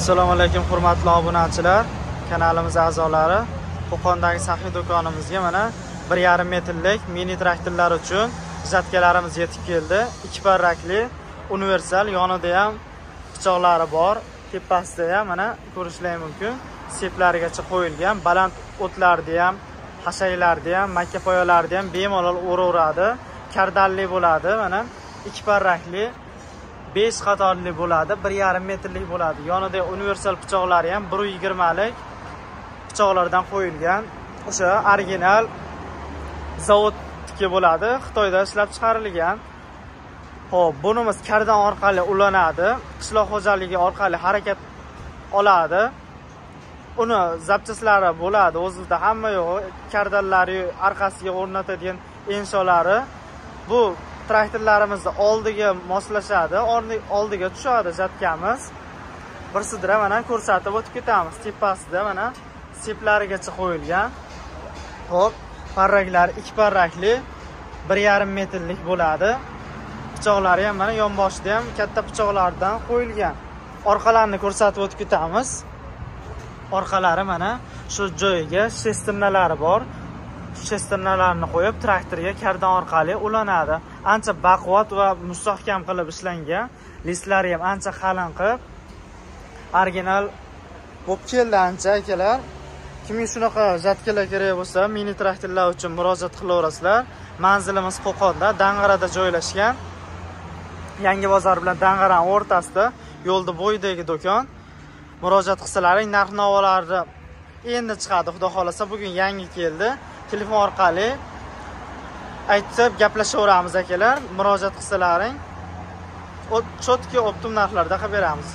Assalomu alaykum hurmatli obunachilar, kanalimiz a'zolari. Qo'qondagi saxiy do'konimizga mana 1,5 metrlik mini traktorlar uchun zatkalarimiz yetib keldi. 2 parrakli, universal, yonida ham pichoqlari bor. Tepasida ham mana ko'rishingiz mumkin. Seplarigacha qo'yilgan, baland o'tlarida ham, hashaylarda ham, makka poyalarida ham bemalol o'raveradi. Kardalli bo'ladi, mana 2 parrakli, 5 qatorli bo'ladi, 1,5 metrlik bo'ladi. Yonida universal pichoqlari ham 120 lik pichoqlardan qo'yilgan. O'sha original zavodniki bo'ladi, Xitoyda ishlab chiqarilgan. Xo'p, bunimiz kardan orqali ulanadi, qishloq xo'jaligi orqali harakat oladi. Uni zapchaslari bo'ladi, o'zida hamma yo'q, kardallari orqasiga o'rnatadigan ensholari. Bu traktorlarimizni oldiga moslashadi, oldiga tushadi zatkamiz. Bir sidra mana ko'rsatib o'tib ketamiz. Tepasida mana seplarigacha qo'yilgan. Xo'p, parraklar 2 parrakli, 1,5 metrlik bo'ladi. Pichoqlari ham mana yonboshida ham katta pichoqlardan qo'yilgan. Orqalarini ko'rsatib o'tib ketamiz. Orqalari mana shu joyiga shesternalari bor. Shesternalarni qo'yib traktorga kardan orqali ulanadi. Ancha baquvvat va mustahkam qilib ishlangan. Listlari ham ancha qalin qilib original bo'lib keldi ancha akalar. Kimga shunaqa zatkalar kerak bo'lsa, mini traktorlar uchun murojaat qilaverasizlar. Manzilimiz Qo'qonda, Dang'arada joylashgan. Yangi bozor bilan Dang'araning o'rtasida, yo'lda bo'yidagi do'kon. Murojaat qilsalaring, narx-navolarni endi chiqadi, xudo xolasa. Bugun yangi keldi. Telefon orqali aytib gaplashaveramiz akalar. Murojaat qilsalaring, chotki optim narxlarda qilib beramiz.